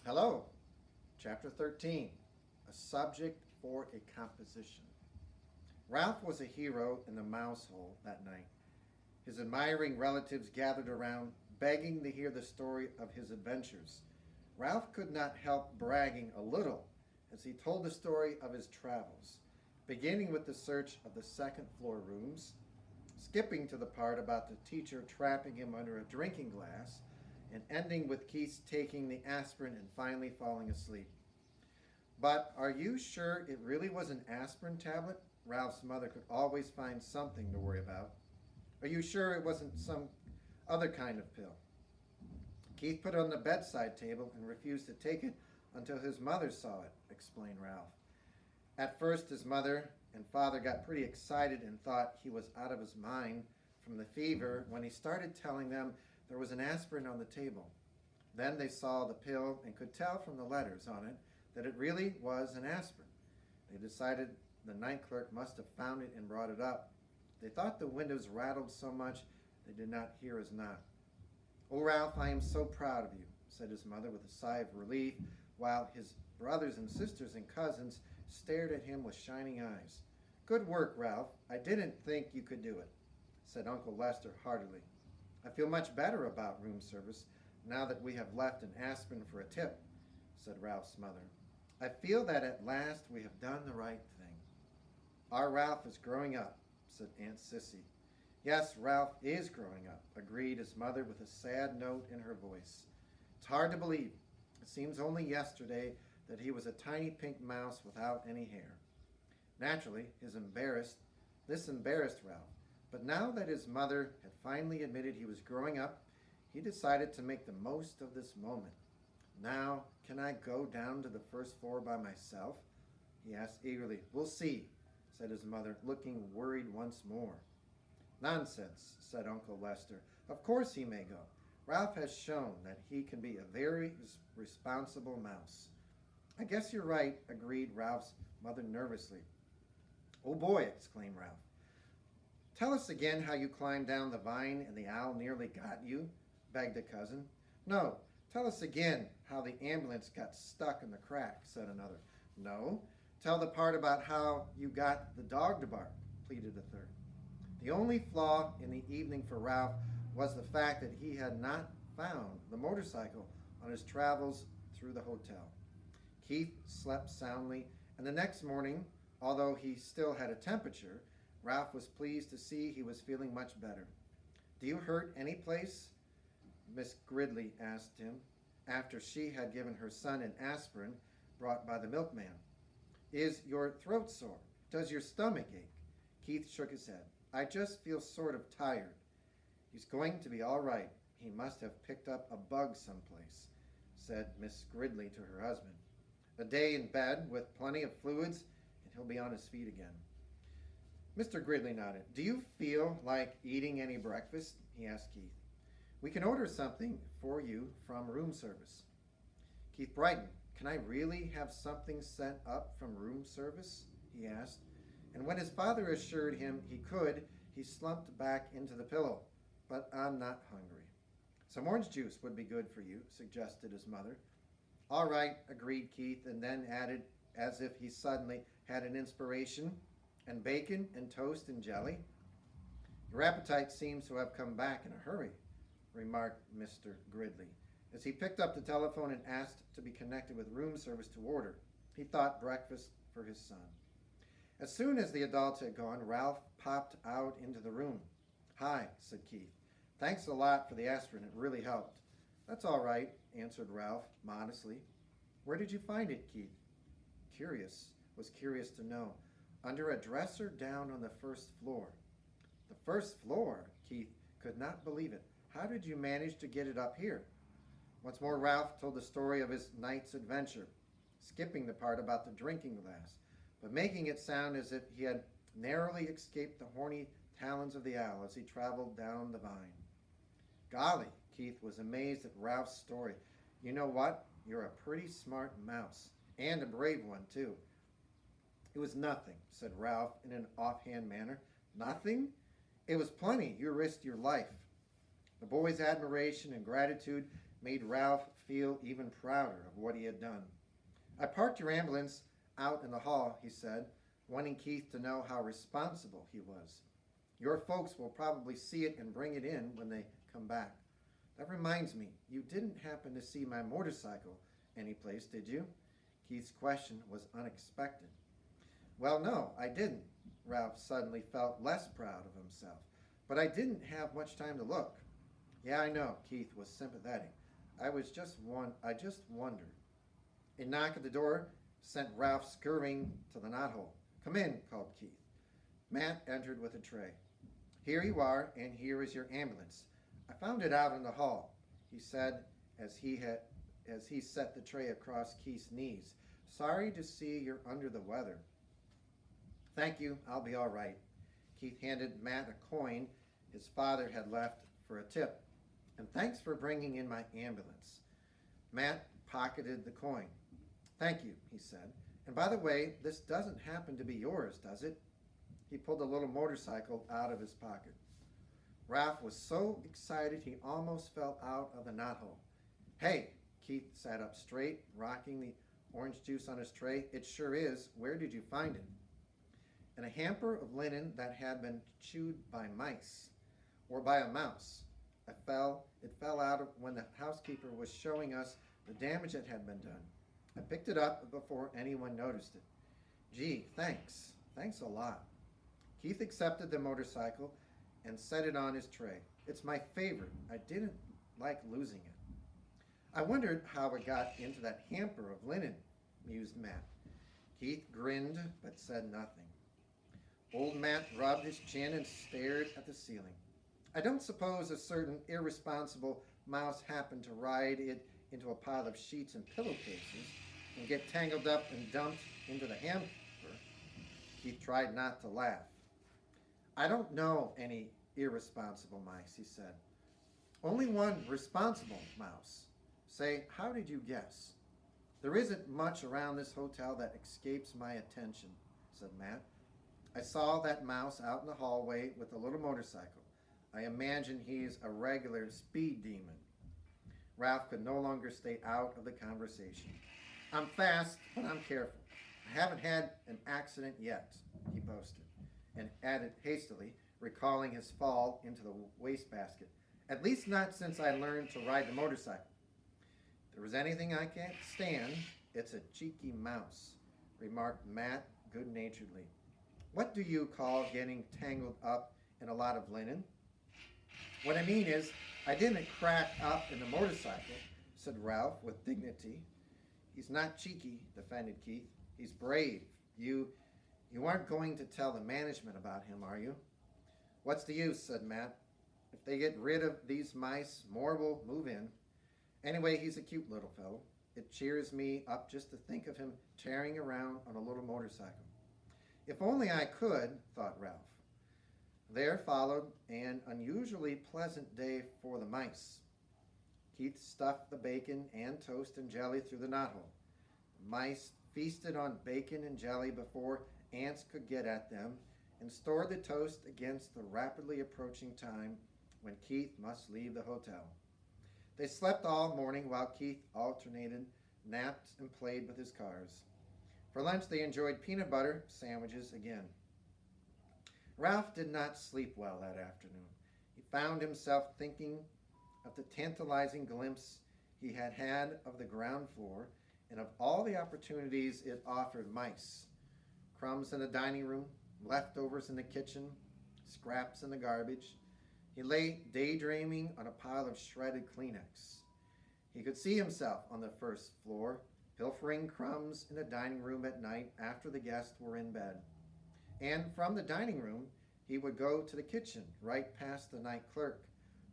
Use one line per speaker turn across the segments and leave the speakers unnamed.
Hello, Chapter 13, a subject for a composition. Ralph was a hero in the mouse hole that night. His admiring relatives gathered around, begging to hear the story of his adventures. Ralph could not help bragging a little as he told the story of his travels, beginning with the search of the second floor rooms, skipping to the part about the teacher trapping him under a drinking glass, and ending with Keith taking the aspirin and finally falling asleep. But are you sure it really was an aspirin tablet? Ralph's mother could always find something to worry about. Are you sure it wasn't some other kind of pill? Keith put it on the bedside table and refused to take it until his mother saw it, explained Ralph. At first, his mother and father got pretty excited and thought he was out of his mind from the fever when he started telling them there was an aspirin on the table. Then they saw the pill and could tell from the letters on it that it really was an aspirin. They decided the night clerk must have found it and brought it up. They thought the windows rattled so much they did not hear his knock. "Oh, Ralph, I am so proud of you," said his mother with a sigh of relief, while his brothers and sisters and cousins stared at him with shining eyes. "Good work, Ralph. I didn't think you could do it," said Uncle Lester heartily. "I feel much better about room service now that we have left an aspirin for a tip," said Ralph's mother. "I feel that at last we have done the right thing." "Our Ralph is growing up," said Aunt Sissy. "Yes, Ralph is growing up," agreed his mother with a sad note in her voice. "It's hard to believe. It seems only yesterday that he was a tiny pink mouse without any hair." Naturally, this embarrassed Ralph. But now that his mother had finally admitted he was growing up, he decided to make the most of this moment. "Now, can I go down to the first floor by myself?" he asked eagerly. "We'll see," said his mother, looking worried once more. "Nonsense," said Uncle Lester. "Of course he may go. Ralph has shown that he can be a very responsible mouse." "I guess you're right," agreed Ralph's mother nervously. "Oh boy," exclaimed Ralph. "Tell us again how you climbed down the vine and the owl nearly got you," begged a cousin. "No, tell us again how the ambulance got stuck in the crack," said another. "No, tell the part about how you got the dog to bark," pleaded a third. The only flaw in the evening for Ralph was the fact that he had not found the motorcycle on his travels through the hotel. Keith slept soundly, and the next morning, although he still had a temperature, Ralph was pleased to see he was feeling much better. "Do you hurt any place?" Miss Gridley asked him, after she had given her son an aspirin brought by the milkman. "Is your throat sore? Does your stomach ache?" Keith shook his head. "I just feel sort of tired." "He's going to be all right. He must have picked up a bug someplace," said Miss Gridley to her husband. "A day in bed with plenty of fluids, and he'll be on his feet again." Mr. Gridley nodded. "Do you feel like eating any breakfast?" he asked Keith. "We can order something for you from room service." Keith brightened. "Can I really have something sent up from room service?" he asked. And when his father assured him he could, he slumped back into the pillow. "But I'm not hungry." "Some orange juice would be good for you," suggested his mother. "All right," agreed Keith, and then added, as if he suddenly had an inspiration, "and bacon and toast and jelly." "Your appetite seems to have come back in a hurry," remarked Mr. Gridley, as he picked up the telephone and asked to be connected with room service to order. He thought breakfast for his son. As soon as the adults had gone, Ralph popped out into the room. "Hi," said Keith. "Thanks a lot for the aspirin. It really helped." "That's all right," answered Ralph modestly. "Where did you find it, Keith?" Was curious to know. "Under a dresser down on the first floor." "The first floor?" Keith could not believe it. "How did you manage to get it up here?" Once more Ralph told the story of his night's adventure, skipping the part about the drinking glass, but making it sound as if he had narrowly escaped the horny talons of the owl as he traveled down the vine. "Golly," Keith was amazed at Ralph's story. "You know what? You're a pretty smart mouse, and a brave one, too." "It was nothing," said Ralph in an offhand manner. "Nothing? It was plenty. You risked your life." The boy's admiration and gratitude made Ralph feel even prouder of what he had done. I parked your ambulance out in the hall, he said, wanting Keith to know how responsible he was. Your folks will probably see it and bring it in when they come back. That reminds me, you didn't happen to see my motorcycle anyplace, did you? Keith's question was unexpected. Well, no, I didn't. Ralph suddenly felt less proud of himself. But I didn't have much time to look. Yeah, I know, Keith was sympathetic. I just wondered. A knock at the door sent Ralph scurrying to the knothole. Come in, called Keith. Matt entered with a tray. Here you are, and here is your ambulance. I found it out in the hall, he said as he set the tray across Keith's knees. Sorry to see you're under the weather. Thank you, I'll be all right. Keith handed Matt a coin his father had left for a tip. And thanks for bringing in my ambulance. Matt pocketed the coin. Thank you, he said. And by the way, this doesn't happen to be yours, does it? He pulled a little motorcycle out of his pocket. Ralph was so excited he almost fell out of the knothole. Hey, Keith sat up straight, rocking the orange juice on his tray. It sure is. Where did you find it? In a hamper of linen that had been chewed by mice, or by a mouse. It fell out when the housekeeper was showing us the damage that had been done. I picked it up before anyone noticed it. Gee, thanks. Thanks a lot. Keith accepted the motorcycle and set it on his tray. It's my favorite. I didn't like losing it. I wondered how it got into that hamper of linen, mused Matt. Keith grinned but said nothing. Old Matt rubbed his chin and stared at the ceiling. I don't suppose a certain irresponsible mouse happened to ride it into a pile of sheets and pillowcases and get tangled up and dumped into the hamper. Keith tried not to laugh. I don't know any irresponsible mice, he said. Only one responsible mouse. Say, how did you guess? There isn't much around this hotel that escapes my attention, said Matt. I saw that mouse out in the hallway with a little motorcycle. I imagine he's a regular speed demon. Ralph could no longer stay out of the conversation. I'm fast, but I'm careful. I haven't had an accident yet, he boasted, and added hastily, recalling his fall into the wastebasket. At least not since I learned to ride the motorcycle. If there was anything I can't stand, it's a cheeky mouse, remarked Matt good-naturedly. What do you call getting tangled up in a lot of linen? What I mean is, I didn't crack up in the motorcycle, said Ralph with dignity. He's not cheeky, defended Keith. He's brave. You aren't going to tell the management about him, are you? What's the use, said Matt. If they get rid of these mice, more will move in. Anyway, he's a cute little fellow. It cheers me up just to think of him tearing around on a little motorcycle. If only I could, thought Ralph. There followed an unusually pleasant day for the mice. Keith stuffed the bacon and toast and jelly through the knothole. The mice feasted on bacon and jelly before ants could get at them and stored the toast against the rapidly approaching time when Keith must leave the hotel. They slept all morning while Keith alternated, napped, and played with his cars. For lunch, they enjoyed peanut butter sandwiches again. Ralph did not sleep well that afternoon. He found himself thinking of the tantalizing glimpse he had had of the ground floor and of all the opportunities it offered mice. Crumbs in the dining room, leftovers in the kitchen, scraps in the garbage. He lay daydreaming on a pile of shredded Kleenex. He could see himself on the first floor, pilfering crumbs in the dining room at night after the guests were in bed. And from the dining room, he would go to the kitchen, right past the night clerk,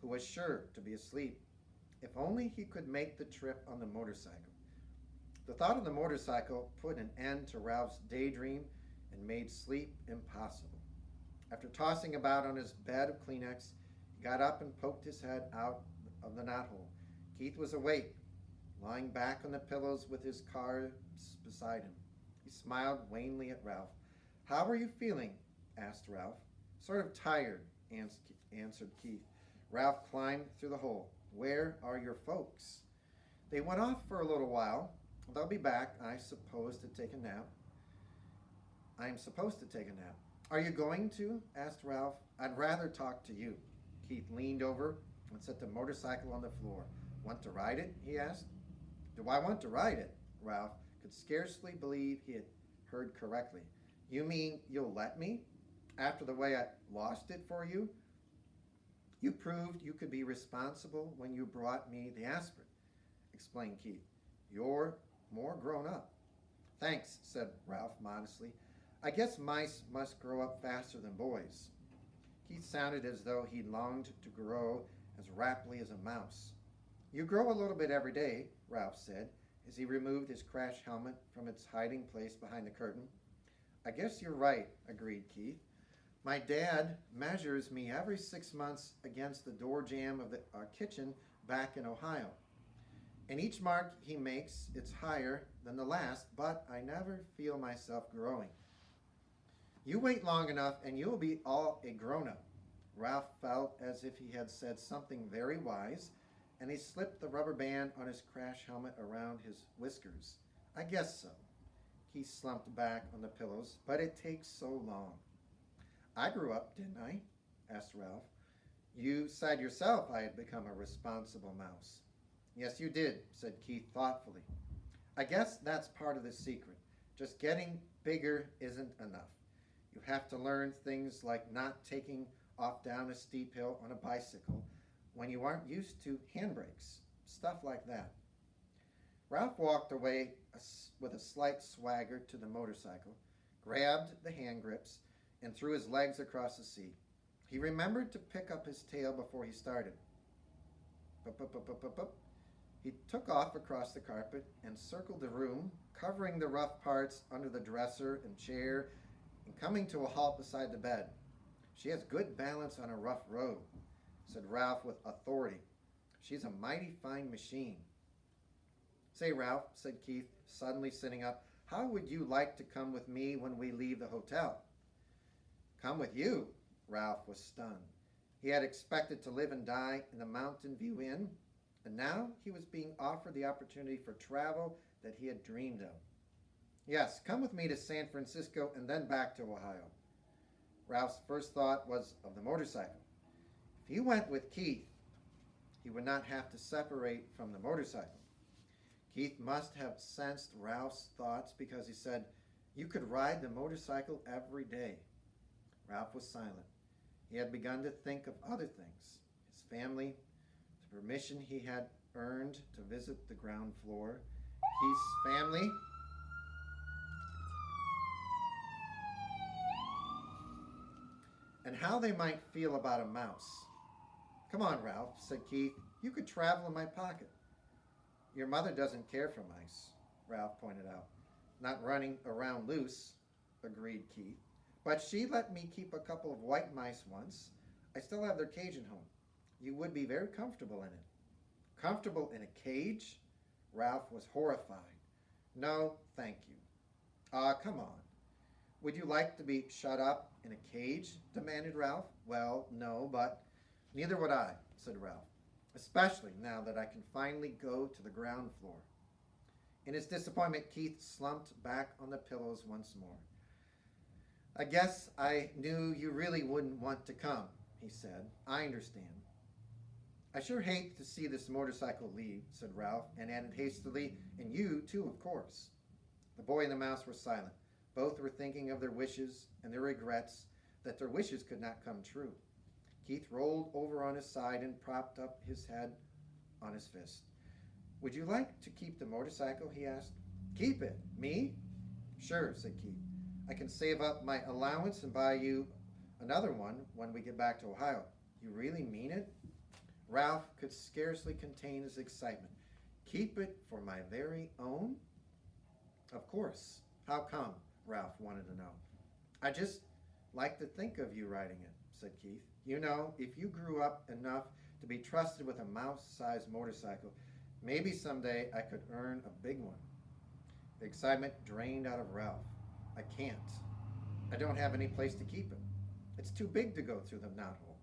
who was sure to be asleep. If only he could make the trip on the motorcycle. The thought of the motorcycle put an end to Ralph's daydream and made sleep impossible. After tossing about on his bed of Kleenex, he got up and poked his head out of the knothole. Keith was awake, lying back on the pillows with his cards beside him. He smiled wanly at Ralph. How are you feeling? Asked Ralph. Sort of tired, answered Keith. Ralph climbed through the hole. Where are your folks? They went off for a little while. They'll be back, I suppose, to take a nap. I'm supposed to take a nap. Are you going to? Asked Ralph. I'd rather talk to you. Keith leaned over and set the motorcycle on the floor. Want to ride it? He asked. Do I want to ride it? Ralph could scarcely believe he had heard correctly. You mean you'll let me? After the way I lost it for you? You proved you could be responsible when you brought me the aspirin, explained Keith. You're more grown up. Thanks, said Ralph modestly. I guess mice must grow up faster than boys. Keith sounded as though he longed to grow as rapidly as a mouse. You grow a little bit every day, Ralph said, as he removed his crash helmet from its hiding place behind the curtain. I guess you're right, agreed Keith. My dad measures me every 6 months against the door jamb of the kitchen back in Ohio. And each mark he makes, it's higher than the last, but I never feel myself growing. You wait long enough and you'll be all a grown-up. Ralph felt as if he had said something very wise, and he slipped the rubber band on his crash helmet around his whiskers. I guess so. He slumped back on the pillows, but it takes so long. I grew up, didn't I? Asked Ralph. You said yourself I had become a responsible mouse. Yes, you did, said Keith thoughtfully. I guess that's part of the secret. Just getting bigger isn't enough. You have to learn things like not taking off down a steep hill on a bicycle when you aren't used to handbrakes, stuff like that. Ralph walked away with a slight swagger to the motorcycle, grabbed the hand grips, and threw his legs across the seat. He remembered to pick up his tail before he started. He took off across the carpet and circled the room, covering the rough parts under the dresser and chair, and coming to a halt beside the bed. She has good balance on a rough road, said Ralph with authority. She's a mighty fine machine. Say, Ralph, said Keith, suddenly sitting up, how would you like to come with me when we leave the hotel? Come with you? Ralph was stunned. He had expected to live and die in the Mountain View Inn, and now he was being offered the opportunity for travel that he had dreamed of. Yes, come with me to San Francisco and then back to Ohio. Ralph's first thought was of the motorcycle. If he went with Keith, he would not have to separate from the motorcycle. Keith must have sensed Ralph's thoughts because he said, you could ride the motorcycle every day. Ralph was silent. He had begun to think of other things. His family, the permission he had earned to visit the ground floor, Keith's family, and how they might feel about a mouse. Come on, Ralph, said Keith. You could travel in my pocket. Your mother doesn't care for mice, Ralph pointed out. Not running around loose, agreed Keith. But she let me keep a couple of white mice once. I still have their cage at home. You would be very comfortable in it. Comfortable in a cage? Ralph was horrified. No, thank you. Come on. Would you like to be shut up in a cage? Demanded Ralph. Well, no, but neither would I, said Ralph. Especially now that I can finally go to the ground floor. In his disappointment, Keith slumped back on the pillows once more. I guess I knew you really wouldn't want to come, he said. I understand. I sure hate to see this motorcycle leave, said Ralph, and added hastily, and you too, of course. The boy and the mouse were silent. Both were thinking of their wishes and their regrets that their wishes could not come true. Keith rolled over on his side and propped up his head on his fist. Would you like to keep the motorcycle? He asked. Keep it? Me? Sure, said Keith. I can save up my allowance and buy you another one when we get back to Ohio. You really mean it? Ralph could scarcely contain his excitement. Keep it for my very own? Of course. How come? Ralph wanted to know. I just like to think of you riding it, said Keith. You know, if you grew up enough to be trusted with a mouse-sized motorcycle, maybe someday I could earn a big one. The excitement drained out of Ralph. I can't. I don't have any place to keep it. It's too big to go through the knothole.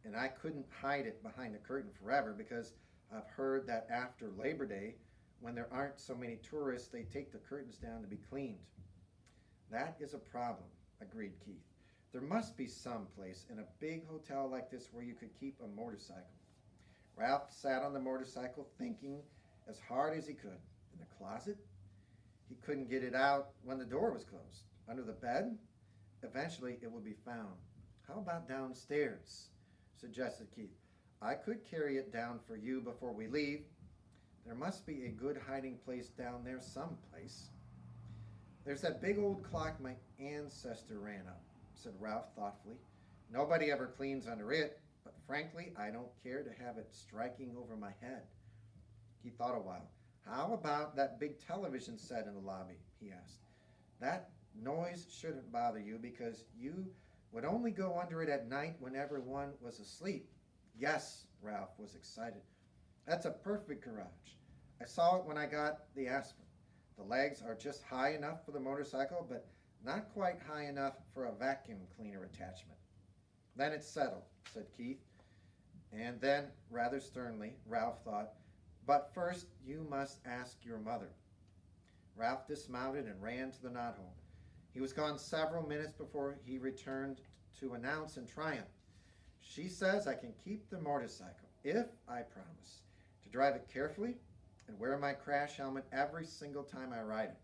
And I couldn't hide it behind the curtain forever because I've heard that after Labor Day, when there aren't so many tourists, they take the curtains down to be cleaned. That is a problem, agreed Keith. There must be some place in a big hotel like this where you could keep a motorcycle. Ralph sat on the motorcycle thinking as hard as he could. In the closet? He couldn't get it out when the door was closed. Under the bed? Eventually it would be found. How about downstairs? Suggested Keith. I could carry it down for you before we leave. There must be a good hiding place down there someplace. There's that big old clock my ancestor ran up, said Ralph thoughtfully. Nobody ever cleans under it, but frankly, I don't care to have it striking over my head. He thought a while. How about that big television set in the lobby? He asked. That noise shouldn't bother you because you would only go under it at night when everyone was asleep. Yes, Ralph was excited. That's a perfect garage. I saw it when I got the aspirin. The legs are just high enough for the motorcycle, but not quite high enough for a vacuum cleaner attachment. Then it's settled, said Keith. And then, rather sternly, Ralph thought, but first you must ask your mother. Ralph dismounted and ran to the knothole. He was gone several minutes before he returned to announce in triumph, she says I can keep the motorcycle if I promise to drive it carefully and wear my crash helmet every single time I ride it.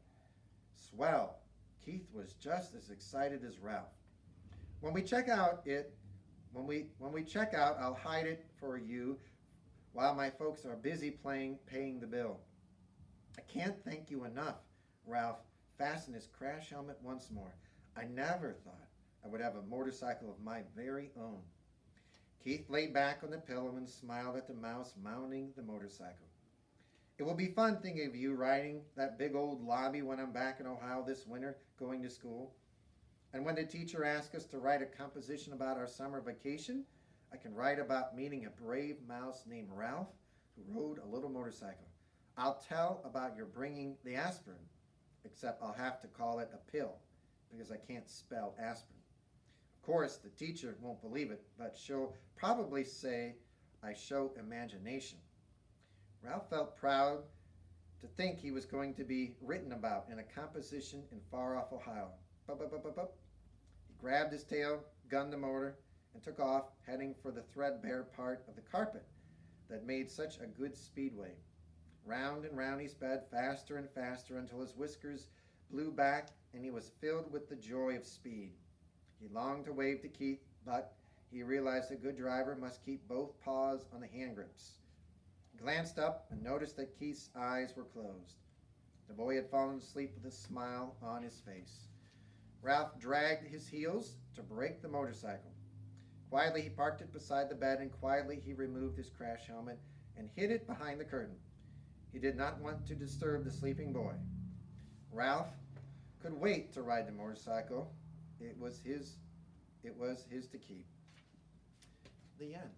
Swell. Keith was just as excited as Ralph. When we check out, I'll hide it for you while my folks are busy paying the bill. I can't thank you enough. Ralph fastened his crash helmet once more. I never thought I would have a motorcycle of my very own. Keith lay back on the pillow and smiled at the mouse mounting the motorcycle. It will be fun thinking of you riding that big old lobby when I'm back in Ohio this winter going to school. And when the teacher asks us to write a composition about our summer vacation, I can write about meeting a brave mouse named Ralph who rode a little motorcycle. I'll tell about your bringing the aspirin, except I'll have to call it a pill because I can't spell aspirin. Of course, the teacher won't believe it, but she'll probably say I show imagination. Ralph felt proud to think he was going to be written about in a composition in far-off Ohio. He grabbed his tail, gunned the motor, and took off, heading for the threadbare part of the carpet that made such a good speedway. Round and round he sped, faster and faster, until his whiskers blew back and he was filled with the joy of speed. He longed to wave to Keith, but he realized a good driver must keep both paws on the hand grips. He glanced up and noticed that Keith's eyes were closed. The boy had fallen asleep with a smile on his face. Ralph dragged his heels to brake the motorcycle. Quietly he parked it beside the bed, and quietly he removed his crash helmet and hid it behind the curtain. He did not want to disturb the sleeping boy. Ralph could wait to ride the motorcycle. It was his to keep. The end.